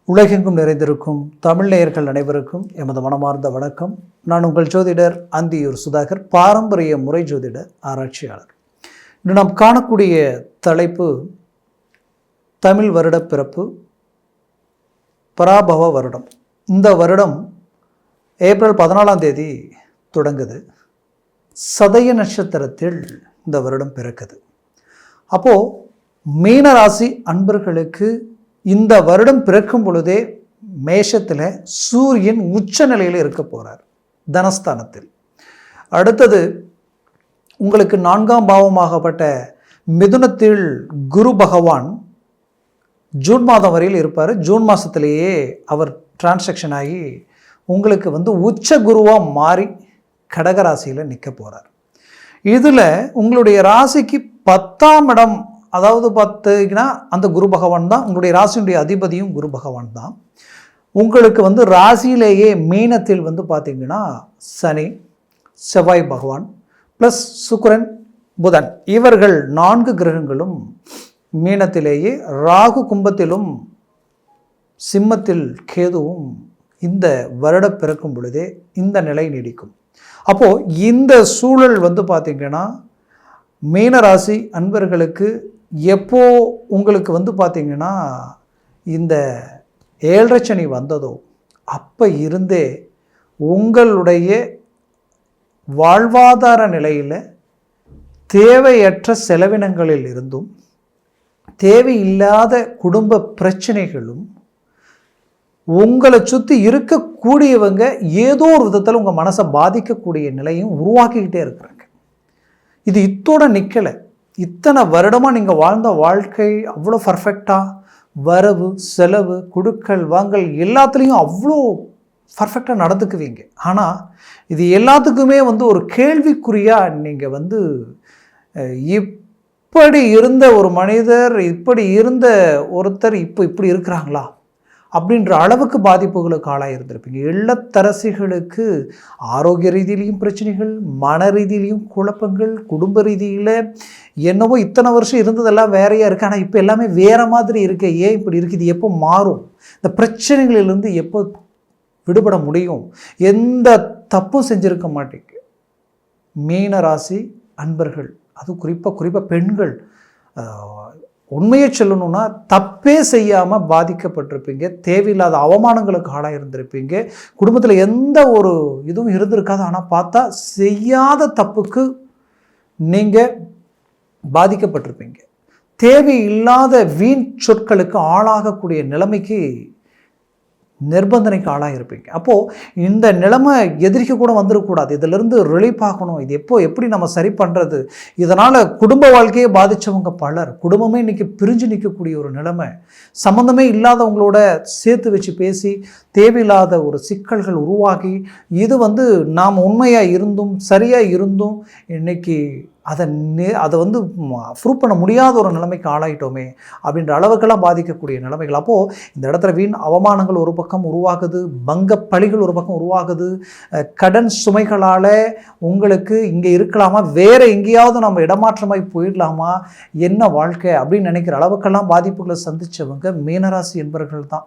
உலகெங்கும் நிறைந்திருக்கும் தமிழ் நேயர்கள் அனைவருக்கும் எமது மனமார்ந்த வணக்கம். நான் உங்கள் ஜோதிடர் அந்தியூர் சுதாகர், பாரம்பரிய முறை ஜோதிட ஆராய்ச்சியாளர். இன்று நாம் காணக்கூடிய தலைப்பு தமிழ் வருட பிறப்பு, பராபவ வருடம். இந்த வருடம் ஏப்ரல் 14ஆம் தேதி தொடங்குது. சதய நட்சத்திரத்தில் இந்த வருடம் பிறக்குது. அப்போது மீனராசி அன்பர்களுக்கு இந்த வருடம் பிறக்கும் பொழுதே மேஷத்தில் சூரியன் உச்ச நிலையில் இருக்க போகிறார், தனஸ்தானத்தில். அடுத்தது உங்களுக்கு 4ஆம் பாவமாகப்பட்ட மிதுனத்தில் குரு பகவான் ஜூன் மாதம் வரையில் இருப்பார். ஜூன் மாதத்திலேயே அவர் டிரான்சாக்ஷன் ஆகி உங்களுக்கு உச்ச குருவாக மாறி கடகராசியில் நிற்க போகிறார். இதில் உங்களுடைய ராசிக்கு 10ஆம் இடம், அதாவது 10னா அந்த குரு பகவான் தான் உங்களுடைய ராசியுடைய அதிபதியும் குரு பகவான் தான். உங்களுக்கு ராசியிலேயே மீனத்தில் பார்த்தீங்கன்னா சனி, செவ்வாய் பகவான் ப்ளஸ் சுக்கிரன், புதன், இவர்கள் 4 கிரகங்களும் மீனத்திலேயே, ராகு கும்பத்திலும் சிம்மத்தில் கேதுவும் இந்த வருட பிறக்கும் பொழுதே இந்த நிலை நீடிக்கும். அப்போது இந்த சூழல் பார்த்தீங்கன்னா மீனராசி அன்பர்களுக்கு எப்போ உங்களுக்கு பார்த்தீங்கன்னா இந்த 7.5 சனி வந்ததோ அப்போ இருந்தே உங்களுடைய வாழ்வாதார நிலையில் தேவையற்ற செலவினங்களில் இருந்தும் தேவையில்லாத குடும்ப பிரச்சனைகளும் உங்களை சுற்றி இருக்கக்கூடியவங்க ஏதோ ஒரு விதத்தில் உங்கள் மனசை பாதிக்கக்கூடிய நிலையும் உருவாக்கிக்கிட்டே இருக்கிறாங்க. இது இத்தோட நிற்கலை. இத்தனை வருடமாக நீங்கள் வாழ்ந்த வாழ்க்கை அவ்வளோ பர்ஃபெக்டாக, வரவு செலவு கொடுக்கல் வாங்கல் எல்லாத்துலேயும் அவ்வளோ பர்ஃபெக்டாக நடந்துக்குவீங்க. ஆனால் இது எல்லாத்துக்குமே ஒரு கேள்விக்குறியாக நீங்கள் இப்படி இருந்த ஒரு மனிதர், இப்படி இருந்த ஒருத்தர் இப்போ இப்படி இருக்கிறாங்களா அப்படின்ற அளவுக்கு பாதிப்புகளுக்கு ஆளாக இருந்திருப்பீங்க. இல்லத்தரசிகளுக்கு ஆரோக்கிய ரீதியிலையும் பிரச்சனைகள், மன ரீதியிலையும் குழப்பங்கள், குடும்ப ரீதியில் என்னவோ இத்தனை வருஷம் இருந்ததெல்லாம் வேறையாக இருக்குது, ஆனால் இப்போ எல்லாமே வேறு மாதிரி இருக்கு. ஏன் இப்படி இருக்குது? இது எப்போ மாறும்? இந்த பிரச்சனைகளிலிருந்து எப்போ விடுபட முடியும்? எந்த தப்பும் செஞ்சுருக்க மாட்டேங்க மீனராசி அன்பர்கள். அது குறிப்பாக பெண்கள். உண்மையை சொல்லணும்னா தப்பே செய்யாமல் பாதிக்கப்பட்டிருப்பீங்க. தேவையில்லாத அவமானங்களுக்கு ஆளாக இருந்திருப்பீங்க. குடும்பத்தில் எந்த ஒரு இதுவும் இருந்திருக்காது. ஆனால் பார்த்தா செய்யாத தப்புக்கு நீங்கள் பாதிக்கப்பட்டிருப்பீங்க. தேவையில்லாத வீண் சொற்களுக்கு ஆளாகக்கூடிய நிலைமைக்கு, நிர்பந்தனைக்கு ஆளாக இருப்பீங்க. அப்போது இந்த நிலைமை எதிரிக்க கூட வந்துடக்கூடாது. இதிலிருந்து ரிலீஃப் ஆகணும். இது எப்படி நம்ம சரி பண்ணுறது? இதனால் குடும்ப வாழ்க்கையை பாதித்தவங்க பலர். குடும்பமே இன்றைக்கி பிரிஞ்சு நிற்கக்கூடிய ஒரு நிலைமை. சம்மந்தமே இல்லாதவங்களோட சேர்த்து வச்சு பேசி தேவையில்லாத ஒரு சிக்கல்கள் உருவாகி, இது நாம் உண்மையாக இருந்தும் சரியாக இருந்தும் இன்றைக்கி அதை ப்ரூவ் பண்ண முடியாத ஒரு நிலைமைக்கு ஆளாயிட்டோமே அப்படின்ற அளவுக்கெல்லாம் பாதிக்கக்கூடிய நிலைமைகள். அப்போது இந்த இடத்துல வீண் அவமானங்கள் ஒரு பக்கம் உருவாகுது, பங்கப்பழிகள் ஒரு பக்கம் உருவாகுது, கடன் சுமைகளால் உங்களுக்கு இங்கே இருக்கலாமா, வேறு எங்கேயாவது நம்ம இடமாற்றமாகி போயிடலாமா, என்ன வாழ்க்கை அப்படின்னு நினைக்கிற அளவுக்கெல்லாம் பாதிப்புகளை சந்தித்தவங்க மீனராசி என்பவர்கள் தான்.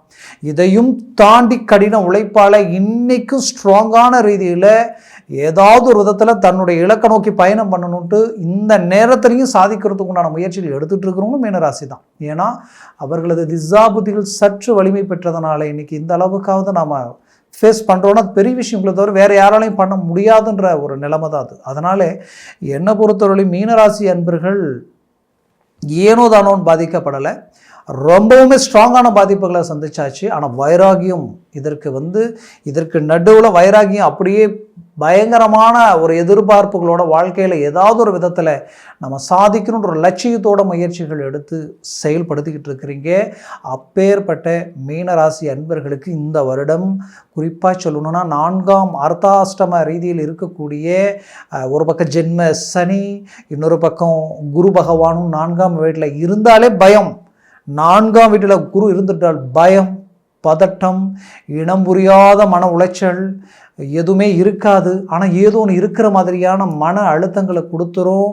இதையும் தாண்டி கடின உழைப்பால் இன்றைக்கும் ஸ்ட்ராங்கான ரீதியில் ஏதாவது ஒரு விதத்தில் தன்னுடைய இலக்கை நோக்கி பயணம் பண்ணணுன்ட்டு இந்த நேரத்திலையும் சாதிக்கிறதுக்கு உண்டான முயற்சிகள் எடுத்துகிட்டு இருக்கிறவங்க மீனராசி தான். ஏன்னா அவர்களது திசாபுத்திகள் சற்று வலிமை பெற்றதுனால இன்றைக்கி இந்த அளவுக்காவது நாம் ஃபேஸ் பண்ணுறோன்னா பெரிய விஷயங்களை தவிர வேறு யாராலையும் பண்ண முடியாதுன்ற ஒரு நிலைமை தான் அது. அதனால் என்னை பொறுத்தவரை மீனராசி அன்பர்கள் ஏனோ தானோன்னு பாதிக்கப்படலை, ரொம்பவுமே ஸ்ட்ராங்கான பாதிப்புகளை சந்திச்சாச்சு. ஆனால் வைராகியம் இதற்கு நடுவில் வைராகியம் அப்படியே பயங்கரமான ஒரு எதிர்பார்ப்புகளோட வாழ்க்கையில் ஏதாவது ஒரு விதத்தில் நம்ம சாதிக்கணுன்ற ஒரு லட்சியத்தோட முயற்சிகள் எடுத்து செயல்படுத்திக்கிட்டு இருக்கிறீங்க. அப்பேற்பட்ட மீனராசி அன்பர்களுக்கு இந்த வருடம் குறிப்பாக சொல்லணும்னா 4ஆம் அர்த்தாஷ்டம ரீதியில் இருக்கக்கூடிய ஒரு பக்கம் ஜென்ம சனி, இன்னொரு பக்கம் குரு பகவானும் 4ஆம் வீட்டில் இருந்தாலே பயம். 4ஆம் வீட்டில் குரு இருந்துட்டால் பயம், பதட்டம், இனம் புரியாத மன உளைச்சல், எதுவுமே இருக்காது, ஆனால் ஏதோ ஒன்று இருக்கிற மாதிரியான மன அழுத்தங்களை கொடுத்துரும்.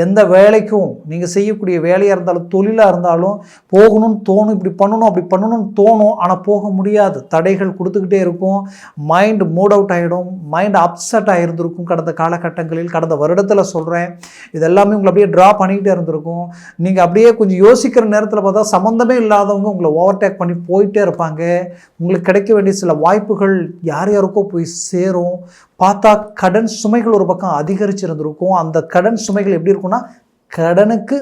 எந்த வேலைக்கும் நீங்கள் செய்யக்கூடிய வேலையாக இருந்தாலும் தொழிலாக இருந்தாலும் போகணும்னு தோணும், இப்படி பண்ணணும் அப்படி பண்ணணும்னு தோணும், ஆனால் போக முடியாது. தடைகள் கொடுத்துக்கிட்டே இருக்கும். மைண்ட் மூட் அவுட் ஆகிடும், மைண்ட் அப்செட் ஆகிருந்திருக்கும். கடந்த காலகட்டங்களில், கடந்த வருடத்தில் சொல்கிறேன், இதெல்லாமே உங்களை அப்படியே ட்ரா பண்ணிக்கிட்டே இருந்திருக்கும். நீங்கள் அப்படியே கொஞ்சம் யோசிக்கிற நேரத்தில் பார்த்தா சம்மந்தமே இல்லாதவங்க உங்களை ஓவர்டேக் பண்ணி போயிட்டே இருப்பாங்க. உங்களுக்கு கிடைக்க வேண்டிய சில வாய்ப்புகள் யார் யாருக்கோ போய் சேரும். பார்த்தா கடன் சுமைகள் ஒரு பக்கம் அதிகரிச்சிருந்திருக்கும். அந்த கடன் சுமைகள் எப்படி இருக்கும்னா, கடனுக்கு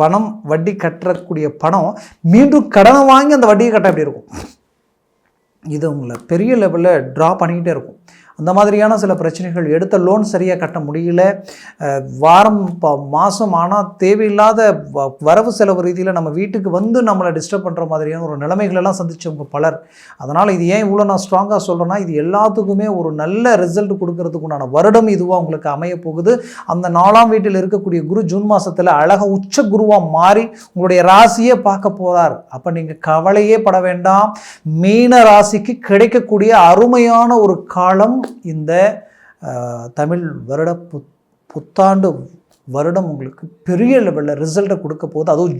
பணம் வட்டி கட்டக்கூடிய பணம் மீண்டும் கடனை வாங்கி அந்த வட்டியை கட்ட எப்படி இருக்கும், இது உங்களை பெரிய லெவலில் ட்ரா பண்ணிக்கிட்டே இருக்கும். அந்த மாதிரியான சில பிரச்சனைகள், எடுத்த லோன் சரியாக கட்ட முடியல, வாரம் மாதம் ஆனால் தேவையில்லாத வரவு செலவு ரீதியில் நம்ம வீட்டுக்கு வந்து நம்மளை டிஸ்டர்ப் பண்ணுற மாதிரியான ஒரு நிலைமைகளெல்லாம் சந்தித்தவங்க பலர். அதனால் இது ஏன் இவ்வளோ நான் ஸ்ட்ராங்காக சொல்கிறேன்னா, இது எல்லாத்துக்குமே ஒரு நல்ல ரிசல்ட் கொடுக்கறதுக்கு உண்டான வருடம் இதுவாக உங்களுக்கு அமைய போகுது. அந்த 4ஆம் வீட்டில் இருக்கக்கூடிய குரு ஜூன் மாதத்தில் அழகாக உச்ச குருவாக மாறி உங்களுடைய ராசியே பார்க்க போகிறார். அப்போ நீங்கள் கவலையே பட வேண்டாம். மீன ராசிக்கு கிடைக்கக்கூடிய அருமையான ஒரு காலம் இந்த தமிழ் வருட புத்தாண்டு வருடம் உங்களுக்கு பெரிய லெவலில் ரிசல்ட்டை கொடுக்க போகுது. அதுவும்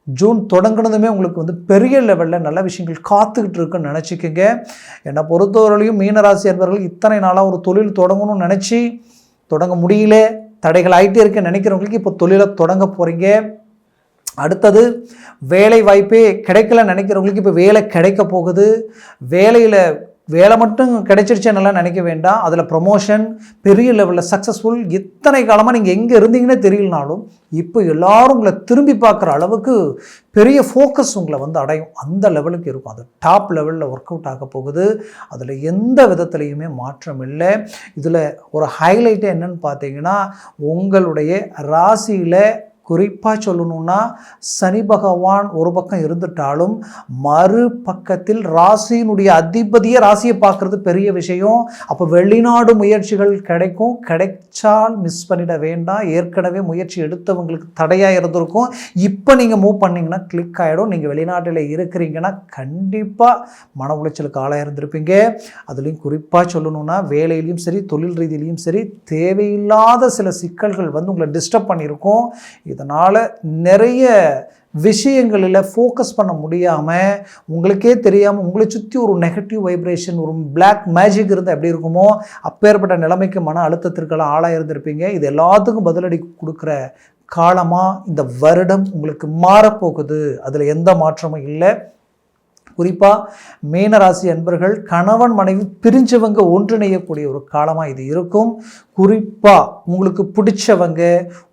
ஜூன் தொடங்கினதுமே உங்களுக்கு பெரிய லெவலில் நல்ல விஷயங்கள் காத்துக்கிட்டு இருக்குன்னு நினச்சிக்கோங்க. என்னை பொறுத்தவரையிலையும் மீனராசி அன்பர்கள் இத்தனை நாளாக ஒரு தொழில் தொடங்கணும்னு நினச்சி தொடங்க முடியல, தடைகள் ஆகிட்டே இருக்குன்னு நினைக்கிறவங்களுக்கு இப்போ தொழிலை தொடங்க போகிறீங்க. அடுத்தது வேலை வாய்ப்பே கிடைக்கல நினைக்கிறவங்களுக்கு இப்போ வேலை கிடைக்க போகுது. வேலை மட்டும் கிடைச்சிருச்சே நல்லா நினைக்க வேண்டாம், அதில் ப்ரமோஷன், பெரிய லெவலில் சக்ஸஸ்ஃபுல். இத்தனை காலமாக நீங்கள் எங்கே இருந்தீங்கன்னே தெரியலனாலும் இப்போ எல்லாரும் உங்களை திரும்பி பார்க்குற அளவுக்கு பெரிய ஃபோக்கஸ் உங்களை அடையும். அந்த லெவலுக்கு இருக்கும். அது டாப் லெவலில் ஒர்க் அவுட் ஆக போகுது. அதில் எந்த விதத்துலையுமே மாற்றம் இல்லை. இதில் ஒரு ஹைலைட்டு என்னன்னு பார்த்தீங்கன்னா, உங்களுடைய ராசியில் குறிப்பாக சொல்லணும்னா சனி பகவான் ஒரு பக்கம் இருந்துட்டாலும் மறுபக்கத்தில் ராசியினுடைய அதிபதியை ராசியை பார்க்குறது பெரிய விஷயம். அப்போ வெளிநாடு முயற்சிகள் கிடைக்கும். கிடைச்சால் மிஸ் பண்ணிட வேண்டாம். ஏற்கனவே முயற்சி எடுத்தவங்களுக்கு தடையாக இருந்திருக்கும். இப்போ நீங்கள் மூவ் பண்ணிங்கன்னா கிளிக் ஆகிடும். நீங்கள் வெளிநாட்டில் இருக்கிறீங்கன்னா கண்டிப்பாக மன உளைச்சலுக்கு ஆளாக இருந்திருப்பீங்க. அதுலேயும் குறிப்பாக சொல்லணும்னா வேலையிலையும் சரி தொழில் ரீதியிலையும் சரி தேவையில்லாத சில சிக்கல்கள் உங்களை டிஸ்டர்ப் பண்ணியிருக்கோம். இதனால் நிறைய விஷயங்களில் ஃபோக்கஸ் பண்ண முடியாமல் உங்களுக்கே தெரியாமல் உங்களை சுற்றி ஒரு நெகட்டிவ் வைப்ரேஷன், ஒரு பிளாக் மேஜிக் இருந்தால் எப்படி இருக்குமோ அப்பேற்பட்ட நிலைமைக்கு மன அழுத்தத்திற்கெல்லாம் ஆளாக இருந்திருப்பீங்க. இது எல்லாத்துக்கும் பதிலடி கொடுக்குற காலமாக இந்த வருடம் உங்களுக்கு மாறப்போகுது. அதில் எந்த மாற்றமும் இல்லை. குறிப்பாக மீனராசி அன்பர்கள் கணவன் மனைவி பிரிஞ்சவங்க ஒன்றிணையக்கூடிய ஒரு காலமாக இது இருக்கும். குறிப்பாக உங்களுக்கு பிடிச்சவங்க,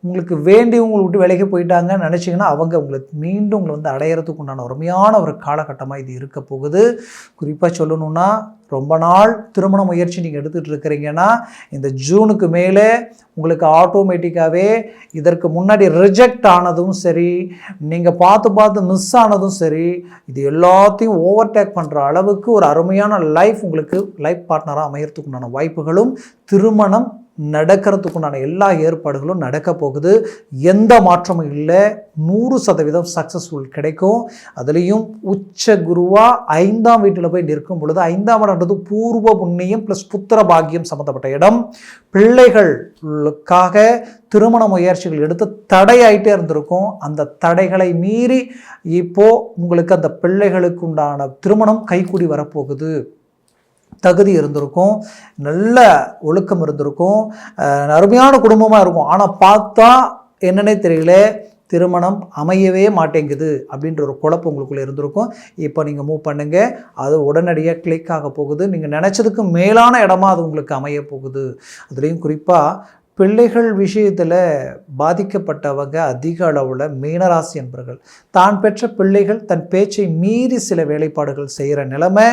உங்களுக்கு வேண்டியவங்களை விட்டு விலைக்கு போயிட்டாங்கன்னு நினச்சிங்கன்னா அவங்க மீண்டும் உங்களை அடையிறதுக்கு உண்டான அருமையான ஒரு காலகட்டமாக இது இருக்க போகுது. குறிப்பாக சொல்லணுன்னா, ரொம்ப நாள் திருமண முயற்சி நீங்கள் எடுத்துகிட்டு இருக்கிறீங்கன்னா இந்த ஜூனுக்கு மேலே உங்களுக்கு ஆட்டோமேட்டிக்காகவே இதற்கு முன்னாடி ரிஜெக்ட் ஆனதும் சரி, நீங்கள் பார்த்து மிஸ் ஆனதும் சரி, இது எல்லாத்தையும் ஓவர்டேக் பண்ணுற அளவுக்கு ஒரு அருமையான லைஃப் உங்களுக்கு லைஃப் பார்ட்னராக அமையறதுக்கு உண்டான வாய்ப்புகளும், திருமணம் நடக்கிறதுக்குண்டான எல்லா ஏற்பாடுகளும் நடக்க போகுது. எந்த மாற்றமும் இல்லை. 100% சக்ஸஸ்ஃபுல் கிடைக்கும். அதுலேயும் உச்ச குருவாக 5ஆம் வீட்டில் போய் நிற்கும் பொழுது, 5ஆம் இடம்ன்றது பூர்வ புண்ணியம் ப்ளஸ் புத்திர பாக்கியம் சம்மந்தப்பட்ட இடம். பிள்ளைகளுக்காக திருமண முயற்சிகள் எடுத்து தடையாயிட்டே இருந்திருக்கும். அந்த தடைகளை மீறி இப்போது உங்களுக்கு அந்த பிள்ளைகளுக்கு உண்டான திருமணம் கைக்கூடி வரப்போகுது. தகுதி இருந்திருக்கும், நல்ல ஒழுக்கம் இருந்திருக்கும், அருமையான குடும்பமாக இருக்கும். ஆனால் பார்த்தா என்னன்னே தெரியல, திருமணம் அமையவே மாட்டேங்குது அப்படின்ற ஒரு குழப்பம் உங்களுக்குள்ளே இருந்திருக்கும். இப்போ நீங்கள் மூவ் பண்ணுங்கள், அது உடனடியாக கிளிக் ஆக போகுது. நீங்கள் நினச்சதுக்கு மேலான இடமா அது உங்களுக்கு அமைய போகுது. அதுலேயும் குறிப்பாக பிள்ளைகள் விஷயத்தில் பாதிக்கப்பட்டவங்க அதிக அளவில் மீனராசி என்பர்கள். தான் பெற்ற பிள்ளைகள் தன் பேச்சை மீறி சில வேலைப்பாடுகள் செய்கிற நிலைமை.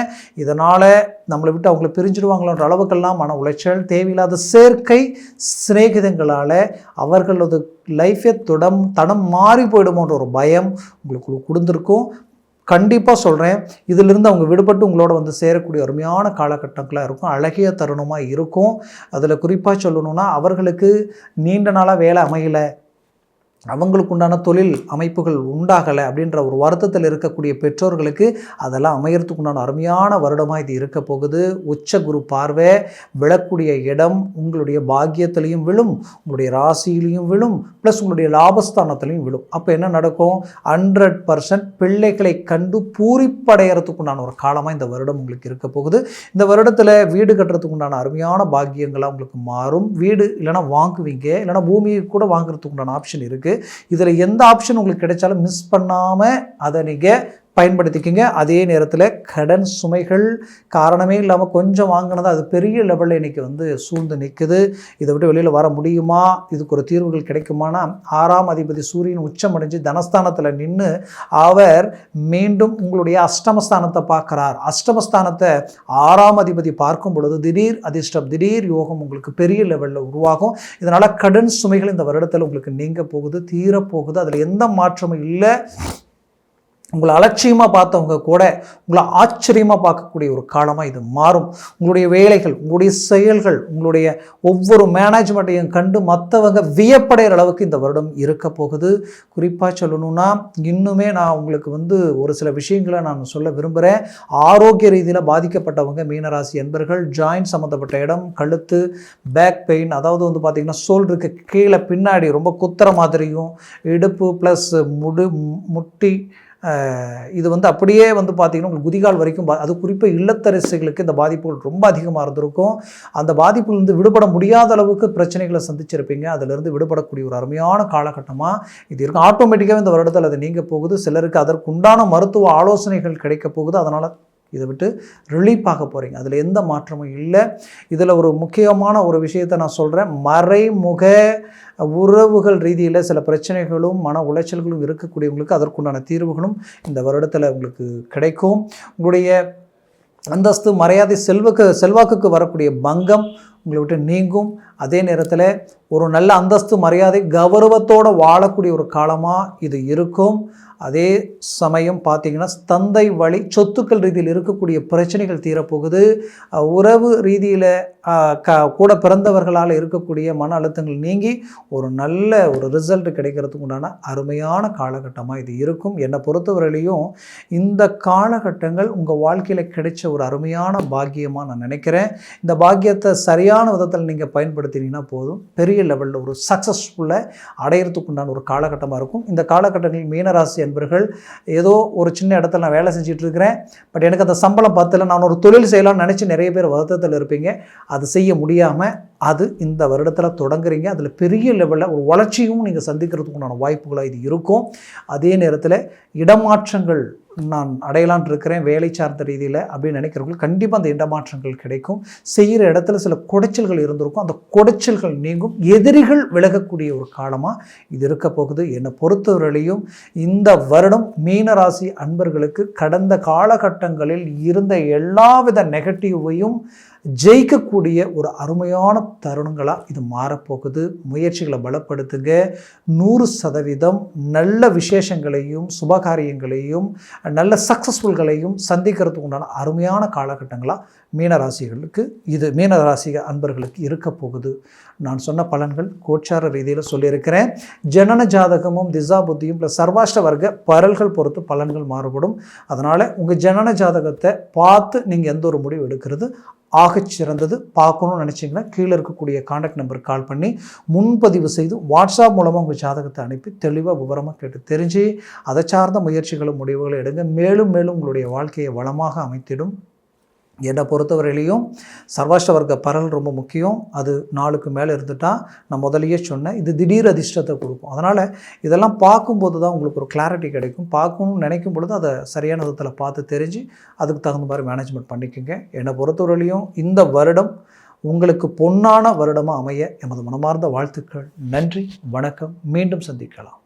இதனால் நம்மளை விட்டு அவங்கள பிரிஞ்சிடுவாங்களோன்ற அளவுக்கெல்லாம் மன உளைச்சல், தேவையில்லாத சேர்க்கை, சிநேகிதங்களால் அவர்களது லைஃபே தடம் மாறி போயிடுமோன்ற ஒரு பயம் உங்களுக்கு கொடுத்துருக்கும். கண்டிப்பாக சொல்கிறேன், இதிலிருந்து அவங்க விடுபட்டு உங்களோட சேரக்கூடிய அருமையான காலகட்டங்களாக இருக்கும். அழகிய தருணமாக இருக்கும். அதில் குறிப்பாக சொல்லணுன்னா, அவர்களுக்கு நீண்ட நாளாக வேலை அமையலை, அவங்களுக்கு உண்டான தொழில் அமைப்புகள் உண்டாகலை அப்படின்ற ஒரு வருத்தத்தில் இருக்கக்கூடிய பெற்றோர்களுக்கு அதெல்லாம் அமையறதுக்கு உண்டான அருமையான வருடமாக இது இருக்க போகுது. உச்ச குரு பார்வை விழக்கூடிய இடம் உங்களுடைய பாக்கியத்திலையும் விழும், உங்களுடைய ராசியிலையும் விழும், ப்ளஸ் உங்களுடைய லாபஸ்தானத்திலையும் விழும். அப்போ என்ன நடக்கும்? 100% பிள்ளைகளை கண்டு பூரிப்படைகிறதுக்கு உண்டான ஒரு காலமாக இந்த வருடம் உங்களுக்கு இருக்க போகுது. இந்த வருடத்தில் வீடு கட்டுறதுக்கு உண்டான அருமையான பாக்கியங்களாக உங்களுக்கு மாறும். வீடு இல்லைனா வாங்குவீங்க, இல்லைனா பூமியை கூட வாங்குறதுக்கு உண்டான ஆப்ஷன் இருக்குது. இதில் எந்த ஆப்ஷன் உங்களுக்கு கிடைச்சாலும் மிஸ் பண்ணாமல் அதை நீங்கள் பயன்படுத்திக்கிங்க. அதே நேரத்தில் கடன் சுமைகள் காரணமே இல்லாமல் கொஞ்சம் வாங்கினது அது பெரிய லெவலில் இன்றைக்கி சூழ்ந்து நிற்குது. இதை விட்டு வெளியில் வர முடியுமா? இதுக்கு ஒரு தீர்வுகள் கிடைக்குமானா, 6ஆம் அதிபதி சூரியன் உச்சமடைஞ்சு தனஸ்தானத்தில் நின்று அவர் மீண்டும் உங்களுடைய அஷ்டமஸ்தானத்தை பார்க்குறார். அஷ்டமஸ்தானத்தை 6ஆம் அதிபதி பார்க்கும் பொழுது திடீர் அதிர்ஷ்டம், திடீர் யோகம் உங்களுக்கு பெரிய லெவலில் உருவாகும். இதனால் கடன் சுமைகள் இந்த வருடத்தில் உங்களுக்கு நீங்க போகுது, தீரப்போகுது. அதில் எந்த மாற்றமும் இல்லை. உங்களை அலட்சியமாக பார்த்தவங்க கூட உங்களை ஆச்சரியமாக பார்க்கக்கூடிய ஒரு காலமாக இது மாறும். உங்களுடைய வேலைகள், உங்களுடைய செயல்கள், உங்களுடைய ஒவ்வொரு மேனேஜ்மெண்ட்டையும் கண்டு மற்றவங்க வியப்படைகிற அளவுக்கு இந்த வருடம் இருக்க போகுது. குறிப்பாக சொல்லணும்னா, இன்னுமே நான் உங்களுக்கு ஒரு சில விஷயங்களை நான் சொல்ல விரும்புகிறேன். ஆரோக்கிய ரீதியில் பாதிக்கப்பட்டவங்க மீனராசி என்பர்கள், ஜாயின்ட் சம்மந்தப்பட்ட இடம், கழுத்து, பேக் பெயின், அதாவது பார்த்திங்கன்னா ஷோல்டருக்கு கீழே பின்னாடி ரொம்ப குத்துற மாதிரியும், இடுப்பு ப்ளஸ் முட்டி, இது அப்படியே பார்த்திங்கன்னா உங்களுக்கு குதிகால் வரைக்கும் அது குறிப்பாக இல்லத்தரசிகளுக்கு இந்த பாதிப்புகள் ரொம்ப அதிகமாக இருந்திருக்கும். அந்த பாதிப்புலேருந்து விடுபட முடியாத அளவுக்கு பிரச்சனைகளை சந்திச்சிருப்பீங்க. அதிலிருந்து விடுபடக்கூடிய ஒரு அருமையான காலகட்டமாக இது இருக்கும். ஆட்டோமேட்டிக்காகவே இந்த வருடத்தில் அது நீங்க போகுது. சிலருக்கு அதற்குண்டான மருத்துவ ஆலோசனைகள் கிடைக்க போகுது. அதனால் இதை விட்டு ரிலீஃப் ஆக போகிறீங்க. அதில் எந்த மாற்றமும் இல்லை. இதில் ஒரு முக்கியமான ஒரு விஷயத்தை நான் சொல்கிறேன். மறைமுக உறவுகள் ரீதியில் சில பிரச்சனைகளும் மன உளைச்சல்களும் இருக்கக்கூடியவங்களுக்கு அதற்குண்டான தீர்வுகளும் இந்த வருடத்தில் உங்களுக்கு கிடைக்கும். உங்களுடைய அந்தஸ்து, மரியாதை, செல்வாக்குக்கு வரக்கூடிய பங்கம் உங்களை விட்டு நீங்கும். அதே நேரத்தில் ஒரு நல்ல அந்தஸ்து, மரியாதை, கௌரவத்தோடு வாழக்கூடிய ஒரு காலமாக இது இருக்கும். அதே சமயம் பார்த்திங்கன்னா தந்தை வழி சொத்துக்கள் ரீதியில் இருக்கக்கூடிய பிரச்சனைகள் தீரப்போகுது. உறவு ரீதியில் கூட பிறந்தவர்களால் இருக்கக்கூடிய மன அழுத்தங்கள் நீங்கி ஒரு நல்ல ஒரு ரிசல்ட் கிடைக்கிறதுக்கு உண்டான அருமையான காலகட்டமாக இது இருக்கும். என்னை பொறுத்தவரையிலையும் இந்த காலகட்டங்கள் உங்கள் வாழ்க்கையில் கிடைச்ச ஒரு அருமையான பாக்கியமாக நான் நினைக்கிறேன். இந்த பாக்கியத்தை சரியான விதத்தில் நீங்கள் பயன்படுத்தினீங்கன்னா போதும், பெரிய லெவலில் ஒரு சக்ஸஸ்ஃபுல்லாக அடையிறதுக்கு உண்டான ஒரு காலகட்டமாக இருக்கும். இந்த காலகட்டங்களில் மீனராசி என்பர்கள் ஏதோ ஒரு சின்ன இடத்துல நான் வேலை செஞ்சுட்டு இருக்கிறேன், பட் எனக்கு அந்த சம்பளம் பத்தலை, நான் ஒரு தொழில் செய்யலாம்னு நினச்சி நிறைய பேர் வருத்தத்தில் இருப்பீங்க. அது செய்ய முடியாமல் அது இந்த வருடத்தில் தொடங்குறீங்க. அதில் பெரிய லெவலில் ஒரு வளர்ச்சியும் நீங்கள் சந்திக்கிறதுக்குண்டான வாய்ப்புகளாக இது இருக்கும். அதே நேரத்தில் இடமாற்றங்கள் நான் அடையலான் இருக்கிறேன் வேலை சார்ந்த ரீதியில் அப்படின்னு நினைக்கிறவங்களுக்கு கண்டிப்பாக அந்த இடமாற்றங்கள் கிடைக்கும். செய்கிற இடத்துல சில குடைச்சல்கள் இருந்திருக்கும், அந்த குடைச்சல்கள் நீங்கும். எதிரிகள் விலகக்கூடிய ஒரு காலமாக இது இருக்க போகுது. என்னை பொறுத்தவரையிலையும் இந்த வருடம் மீனராசி அன்பர்களுக்கு கடந்த காலகட்டங்களில் இருந்த எல்லாவித நெகட்டிவையும் ஜெயிக்கக்கூடிய ஒரு அருமையான தருணங்களாக இது மாறப்போகுது. முயற்சிகளை பலப்படுத்துங்க. 100% நல்ல விசேஷங்களையும் சுபகாரியங்களையும் நல்ல சக்ஸஸ்ஃபுல்களையும் சந்திக்கிறதுக்கு உண்டான அருமையான காலகட்டங்களாக மீனராசிகளுக்கு இது மீனராசி அன்பர்களுக்கு இருக்க போகுது. நான் சொன்ன பலன்கள் கோச்சார ரீதியில் சொல்லியிருக்கிறேன். ஜனன ஜாதகமும் திசா புத்தியும் ப்ளஸ் சர்வாஷ்ட வர்க்க பரல்கள் பொறுத்து பலன்கள் மாறுபடும். அதனால் உங்கள் ஜனன ஜாதகத்தை பார்த்து நீங்கள் எந்த ஒரு முடிவு எடுக்கிறது ஆகச்சிறந்தது. பார்க்கணும்னு நினச்சிங்கன்னா கீழே இருக்கக்கூடிய கான்டாக்ட் நம்பருக்கு கால் பண்ணி முன்பதிவு செய்து வாட்ஸ்அப் மூலமாக உங்கள் ஜாதகத்தை அனுப்பி தெளிவாக விவரமாக கேட்டு தெரிஞ்சு அதை சார்ந்த முயற்சிகளும் முடிவுகளை எடுங்க. மேலும் மேலும் உங்களுடைய வாழ்க்கையை வளமாக அமைத்திடும். என்னை பொறுத்தவரையிலையும் சர்வாஷ்ட வர்க்க பரல் ரொம்ப முக்கியம். அது 4க்கு மேலே இருந்துட்டால் நான் முதலையே சொன்னேன், இது திடீர் அதிர்ஷ்டத்தை கொடுக்கும். அதனால் இதெல்லாம் பார்க்கும்போது தான் உங்களுக்கு ஒரு கிளாரிட்டி கிடைக்கும். பார்க்கணும்னு நினைக்கும் பொழுது அதை சரியான விதத்தில் பார்த்து தெரிஞ்சு அதுக்கு தகுந்த மாதிரி மேனேஜ்மெண்ட் பண்ணிக்கோங்க. என்னை பொறுத்தவரையிலையும் இந்த வருடம் உங்களுக்கு பொன்னான வருடமாக அமைய எமது மனமார்ந்த வாழ்த்துக்கள். நன்றி, வணக்கம். மீண்டும் சந்திக்கலாம்.